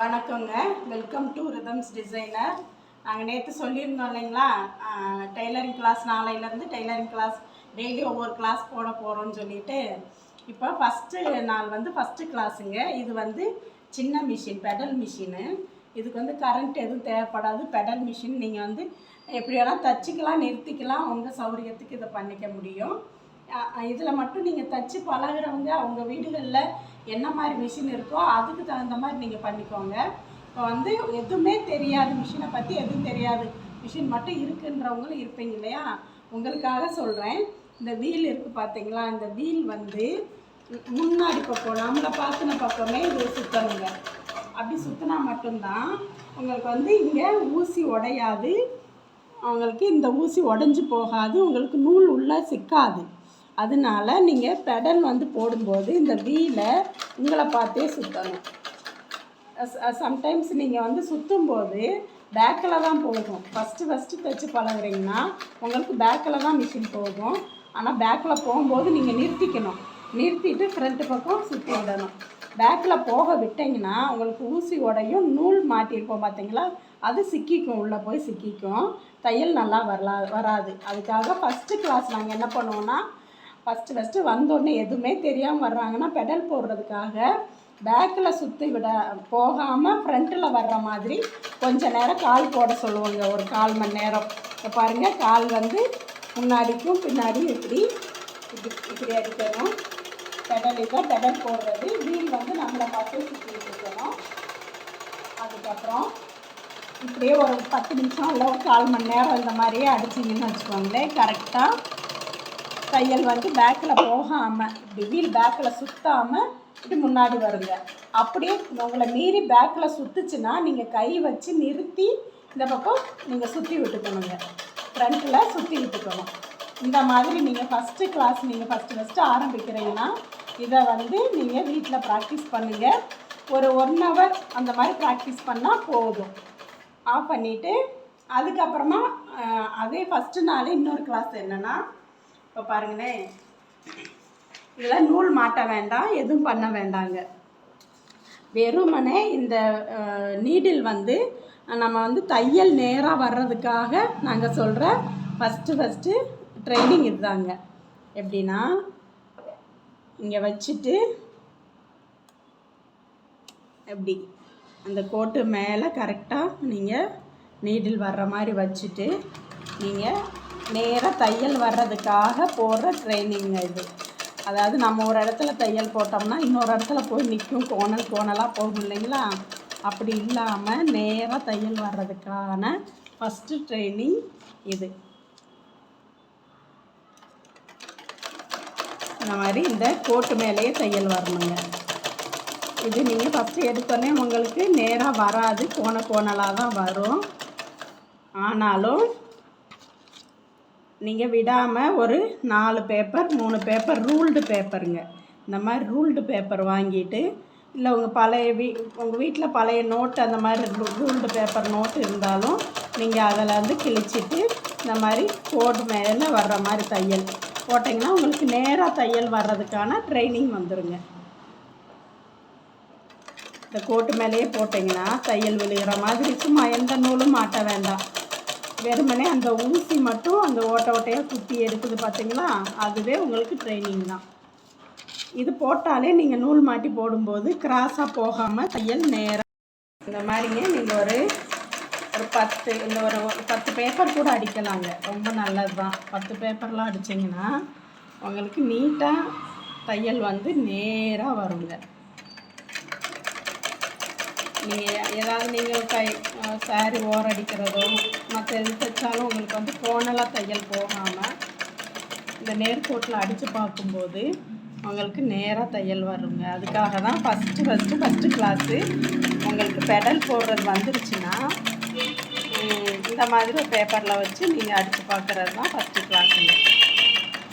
வணக்கங்க. Welcome to rhythms designer. நாங்கள் நேற்று சொல்லியிருந்தோம் இல்லைங்களா, டெய்லரிங் கிளாஸ் நாளையிலேருந்து டெய்லரிங் கிளாஸ் டெய்லி ஒவ்வொரு கிளாஸ் போட போகிறோன்னு சொல்லிட்டு, இப்போ ஃபஸ்ட்டு நாள் ஃபஸ்ட்டு கிளாஸுங்க. இது சின்ன மிஷின், பெடல் மிஷினு. இதுக்கு கரண்ட் எதுவும் தேவைப்படாது. பெடல் மிஷின் நீங்கள் எப்படி வேணால் தச்சுக்கலாம், நிறுத்திக்கலாம். உங்கள் சௌகரியத்துக்கு இதை பண்ணிக்க முடியும். இதில் மட்டும் நீங்கள் தச்சு பழகிறவங்க அவங்க வீடுகளில் என்ன மாதிரி மிஷின் இருக்கோ அதுக்கு தகுந்த மாதிரி நீங்கள் பண்ணிக்கோங்க. இப்போ எதுவுமே தெரியாது, மிஷினை பற்றி எதுவும் தெரியாது, மிஷின் மட்டும் இருக்குன்றவங்களும் இருப்பீங்க இல்லையா, உங்களுக்காக சொல்கிறேன். இந்த வீல் இருக்குது பார்த்தீங்களா, இந்த வீல் முன்னாடி பக்கம் நம்மளை பார்த்தின பக்கமே இது சுற்றணுங்க. அப்படி சுற்றினா மட்டும்தான் உங்களுக்கு இங்கே ஊசி உடையாது, அவங்களுக்கு இந்த ஊசி உடஞ்சி போகாது, உங்களுக்கு நூல் உள்ளே சிக்காது. அதனால நீங்கள் பெடல் போடும்போது இந்த வீலை உங்களை பார்த்தே சுற்றணும். சம்டைம்ஸ் நீங்கள் சுற்றும்போது பேக்கில் தான் போகும். ஃபஸ்ட்டு தைச்சி பழகுறீங்கன்னா உங்களுக்கு பேக்கில் தான் மிஷின் போகும். ஆனால் பேக்கில் போகும்போது நீங்கள் நிறுத்திக்கணும். நிறுத்திட்டு ஃப்ரண்ட்டு பக்கம் சுற்றி விடணும். பேக்கில் போக விட்டிங்கன்னா உங்களுக்கு ஊசி உடையும், நூல் மாட்டியிருப்போம் பார்த்தீங்களா, அது சிக்கிக்கும், உள்ளே போய் சிக்கிக்கும், தையல் நல்லா வராது. அதுக்காக ஃபஸ்ட்டு கிளாஸ் நாங்கள் என்ன பண்ணுவோன்னா, ஃபஸ்ட்டு வந்தோடனே எதுவுமே தெரியாமல் வர்றாங்கன்னா பெடல் போடுறதுக்காக பேக்கில் சுற்றி விட போகாமல் ஃப்ரண்ட்டில் வர்ற மாதிரி கொஞ்சம் நேரம் கால் போட சொல்லுவோங்க, ஒரு 1/4 மணி நேரம். இப்போ பாருங்கள், கால் முன்னாடிக்கும் பின்னாடியும் இப்படி அடிக்கணும். பெடல் போடுறது. வீல் நம்மளை பார்த்து சுற்றிட்டு இருக்கணும். அதுக்கப்புறம் இப்படியே ஒரு 10 நிமிஷம் இல்லை ஒரு 1/4 மணி நேரம் இந்த மாதிரியே அடிச்சிங்கன்னு வச்சுக்கோங்களேன். கரெக்டாக தையல் பேக்கில் போகாமல், இப்படி வீல் பேக்கில் சுற்றாமல் இப்படி முன்னாடி வருங்க. அப்படியே உங்களை மீறி பேக்கில் சுற்றுச்சுன்னா நீங்கள் கை வச்சு நிறுத்தி இந்த பக்கம் நீங்கள் சுற்றி விட்டுக்கணுங்க, ஃப்ரண்ட்டில் சுற்றி விட்டுக்கணும். இந்த மாதிரி நீங்கள் ஃபஸ்ட்டு கிளாஸ் நீங்கள் ஃபஸ்ட்டு ஆரம்பிக்கிறீங்கன்னா இதை நீங்கள் வீட்டில் ப்ராக்டிஸ் பண்ணுங்கள். ஒரு 1 hour அந்த மாதிரி ப்ராக்டிஸ் பண்ணால் போதும். ஆஃப் பண்ணிவிட்டு அதுக்கப்புறமா அதே ஃபஸ்ட்டு நாள் இன்னொரு கிளாஸ் என்னென்னா, இப்போ பாருங்களேன், இதில் நூல் மாட்ட வேண்டாம், எதுவும் பண்ண வேண்டாங்க. வெறுமனே இந்த நீடில் நம்ம தையல் நேராக வர்றதுக்காக நாங்கள் சொல்கிற ஃபஸ்ட்டு ட்ரைனிங் இதுதாங்க. எப்படின்னா, இங்கே வச்சுட்டு எப்படி அந்த கோட்டு மேலே கரெக்டாக நீங்கள் நீடில் வர்ற மாதிரி வச்சுட்டு நீங்கள் நேராக தையல் வர்றதுக்காக போடுற ட்ரைனிங் இது. அதாவது நம்ம ஒரு இடத்துல தையல் போட்டோம்னா இன்னொரு இடத்துல போய் நிற்கும், கோணலாக போகும் இல்லைங்களா, அப்படி இல்லாமல் நேராக தையல் வர்றதுக்கான ஃபஸ்ட்டு ட்ரைனிங் இது. இந்த மாதிரி இந்த கோட்டு மேலேயே தையல் வரணுங்க. இது நீங்கள் ஃபஸ்ட்டு எடுத்தோடனே உங்களுக்கு நேராக வராது, கோணலாக தான் வரும். ஆனாலும் நீங்கள் விடாமல் ஒரு 4 பேப்பர் 3 பேப்பர் ரூல்டு பேப்பருங்க, இந்த மாதிரி ரூல்டு பேப்பர் வாங்கிட்டு, இல்லை உங்கள் வீட்டில் பழைய நோட்டு அந்த மாதிரி ரூல்டு பேப்பர் நோட்டு இருந்தாலும் நீங்கள் அதில் கிழிச்சிட்டு இந்த மாதிரி கோடு மேலே வர்ற மாதிரி தையல் போட்டிங்கன்னா உங்களுக்கு நேராக தையல் வர்றதுக்கான ட்ரைனிங் வந்துடுங்க. இந்த கோட்டு மேலேயே போட்டிங்கன்னா தையல் விழுகிற மாதிரி சும்மா எந்த நூலும் மாட்ட வேண்டாம். வெறுமனே அந்த ஊசி மட்டும் அந்த ஓட்டையாக குத்தி எடுக்குது பார்த்தீங்களா, அதுவே உங்களுக்கு ட்ரைனிங் தான். இது போட்டாலே நீங்கள் நூல் மாட்டி போடும்போது கிராஸாக போகாமல் தையல் நேராக இந்த மாதிரிங்க. நீங்கள் ஒரு 10 இல்லை ஒரு 10 பேப்பர் கூட அடிக்கலாங்க, ரொம்ப நல்லது தான். 10 பேப்பர்லாம் அடிச்சிங்கன்னா உங்களுக்கு நீட்டாக தையல் நேராக வருங்க. நீங்கள் ஏதாவது நீங்கள் சாரி ஓரடிக்கிறதோ மற்ற எது தைச்சாலும் உங்களுக்கு கோணலாக தையல் போகாமல் இந்த நேர்கோட்டில் அடித்து பார்க்கும்போது உங்களுக்கு நேராக தையல் வருங்க. அதுக்காக தான் ஃபஸ்ட்டு கிளாஸு உங்களுக்கு பெடல் போடுறது வந்துருச்சுன்னா இந்த மாதிரி ஒரு பேப்பரில் வச்சு நீங்கள் அடித்து பார்க்குறது தான் ஃபஸ்ட்டு கிளாஸுங்க.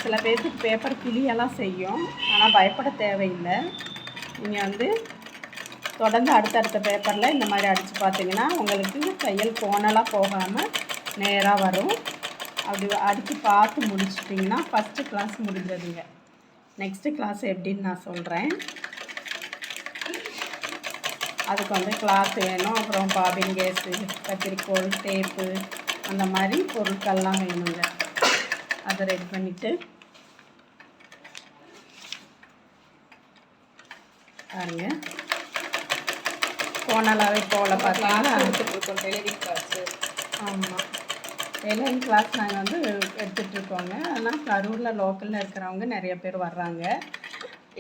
சில பேர்த்துக்கு பேப்பர் கிளியெல்லாம் செய்யும், ஆனால் பயப்பட தேவையில்லை. நீங்கள் தொடர்ந்து அடுத்தடுத்த பேப்பரில் இந்த மாதிரி அடித்து பார்த்தீங்கன்னா உங்களுக்கு தையல் கோணலாக போகாமல் நேராக வரும். அப்படி அடித்து பார்த்து முடிச்சிட்டிங்கன்னா ஃபஸ்ட்டு கிளாஸ் முடிஞ்சதுங்க. நெக்ஸ்ட்டு கிளாஸ் எப்படின்னு நான் சொல்கிறேன். அதுக்கு வந்து கிளாத் வேணும், அப்புறம் பாபின் கேஸு, கத்திரிக்கோல், டேப்பு அந்த மாதிரி பொருட்கள்லாம் வேணுங்க. அதை ரெடி பண்ணிவிட்டு பாருங்க. கோணலாகவே போல் பார்த்தீங்கன்னா எடுத்துகிட்ருக்கோம் டெய்லரிங் கிளாஸு. ஆமாம், டெய்லரிங் கிளாஸ் நாங்கள் வந்து எடுத்துகிட்ருக்கோங்க. ஆனால் கரூரில் லோக்கலில் இருக்கிறவங்க நிறைய பேர் வர்றாங்க.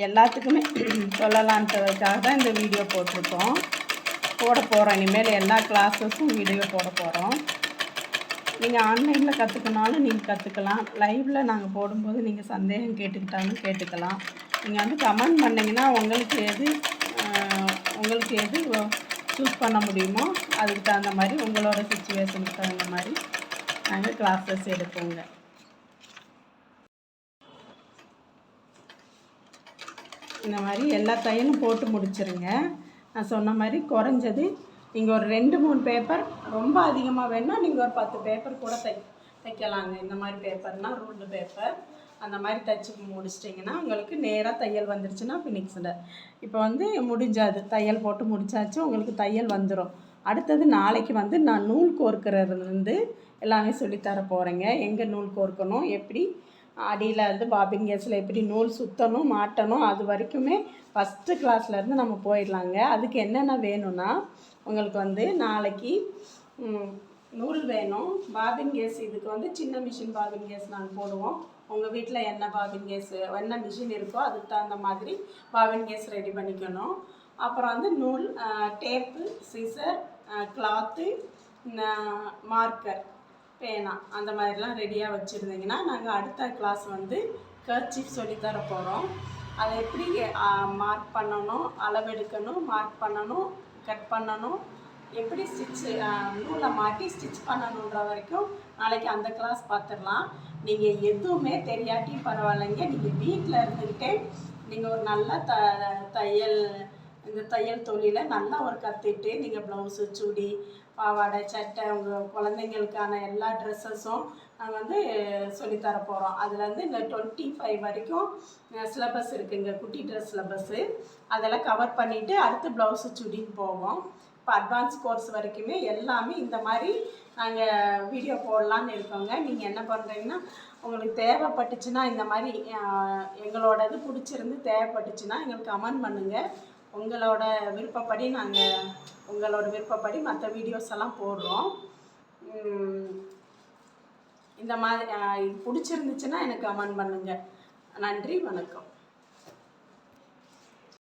எல்லாத்துக்குமே சொல்லலான்றதுக்காக தான் இந்த வீடியோ போட்டிருக்கோம். போட போகிறோம். இனிமேல் எல்லா கிளாஸஸும் வீடியோ போட போகிறோம். நீங்கள் ஆன்லைனில் கற்றுக்கினாலும் நீங்கள் கற்றுக்கலாம். லைவில் நாங்கள் போடும்போது நீங்கள் சந்தேகம் கேட்டுக்கிட்டாலும் கேட்டுக்கலாம். நீங்கள் வந்து கமெண்ட் பண்ணிங்கன்னா உங்களுக்கு எது சூஸ் பண்ண முடியுமோ அதுக்கு தகுந்த மாதிரி உங்களோட சிச்சுவேஷனுக்கு தகுந்த மாதிரி நாங்கள் கிளாஸஸ் எடுப்போங்க. இந்த மாதிரி எல்லா தையலும் போட்டு முடிச்சிருங்க. நான் சொன்ன மாதிரி குறைஞ்சது நீங்கள் ஒரு 2-3 பேப்பர், ரொம்ப அதிகமாக வேணால் நீங்கள் ஒரு 10 பேப்பர் கூட தைக்கலாங்க. இந்த மாதிரி பேப்பர்னால் ரூல்டு பேப்பர் அந்த மாதிரி தைச்சி முடிச்சிட்டிங்கன்னா உங்களுக்கு நேராக தையல் வந்துருச்சுன்னா ஃபினிக்ஸ்டு. இப்போ வந்து முடிஞ்சாது, தையல் போட்டு முடிச்சாச்சு, உங்களுக்கு தையல் வந்துடும். அடுத்தது நாளைக்கு வந்து நான் நூல் கோர்க்கிறதுலேருந்து எல்லாமே சொல்லித்தர போகிறேங்க. எங்கே நூல் கோர்க்கணும், எப்படி அடியில் வந்து பாபின் கேஸில் எப்படி நூல் சுற்றணும், மாட்டணும், அது வரைக்குமே ஃபஸ்ட்டு கிளாஸ்லேருந்து நம்ம போயிடலாங்க. அதுக்கு என்னென்ன வேணும்னா உங்களுக்கு வந்து நாளைக்கு நூல் வேணும், பாபின் கேஸ். இதுக்கு வந்து சின்ன மிஷின் பாபின் கேஸ் நாங்கள் போடுவோம். உங்கள் வீட்டில் என்ன பாபின் கேஸு என்ன மிஷின் இருக்கோ அதுக்கு தகுந்த மாதிரி பாபின் கேஸ் ரெடி பண்ணிக்கணும். அப்புறம் வந்து நூல், டேப்பு, சிசர், கிளாத்து, மார்க்கர், பேனா அந்த மாதிரிலாம் ரெடியாக வச்சுருந்தீங்கன்னா நாங்கள் அடுத்த கிளாஸ் வந்து கர்ச்சீஃப் சொல்லித்தர போகிறோம். அதை எப்படி மார்க் பண்ணணும், அளவெடுக்கணும், மார்க் பண்ணணும், கட் பண்ணணும், எப்படி நூலை மாட்டி ஸ்டிச் பண்ணணுன்ற வரைக்கும் நாளைக்கு அந்த கிளாஸ் பார்த்துடலாம். நீங்கள் எதுவுமே தெரியாட்டி பரவாயில்லைங்க. நீங்கள் வீட்டில் இருந்துக்கிட்டே நீங்கள் ஒரு நல்ல இந்த தையல் தொழிலை நல்லா ஒரு கற்றுக்கிட்டு நீங்கள் ப்ளவுஸு, சுடி, பாவாடை, சட்டை, உங்கள் குழந்தைங்களுக்கான எல்லா ட்ரெஸ்ஸஸும் நாங்கள் வந்து சொல்லித்தர போகிறோம். அதுலேருந்து இந்த 25 வரைக்கும் சிலபஸ் இருக்குதுங்க, குட்டி ட்ரெஸ் சிலபஸ்ஸு. அதெல்லாம் கவர் பண்ணிவிட்டு அடுத்து ப்ளவுஸு, சுடின்னு போவோம். இப்போ அட்வான்ஸ் கோர்ஸ் வரைக்குமே எல்லாமே இந்த மாதிரி நாங்கள் வீடியோ போடலான்னு இருக்கோங்க. நீங்கள் என்ன பண்ணுறீங்கன்னா, உங்களுக்கு தேவைப்பட்டுச்சுன்னா இந்த மாதிரி எங்களோடது பிடிச்சிருந்து தேவைப்பட்டுச்சுன்னா எங்களுக்கு கமெண்ட் பண்ணுங்கள். உங்களோட விருப்பப்படி மற்ற வீடியோஸ் எல்லாம் போடுறோம். இந்த மாதிரி பிடிச்சிருந்துச்சுன்னா எனக்கு கமெண்ட் பண்ணுங்கள். நன்றி, வணக்கம்.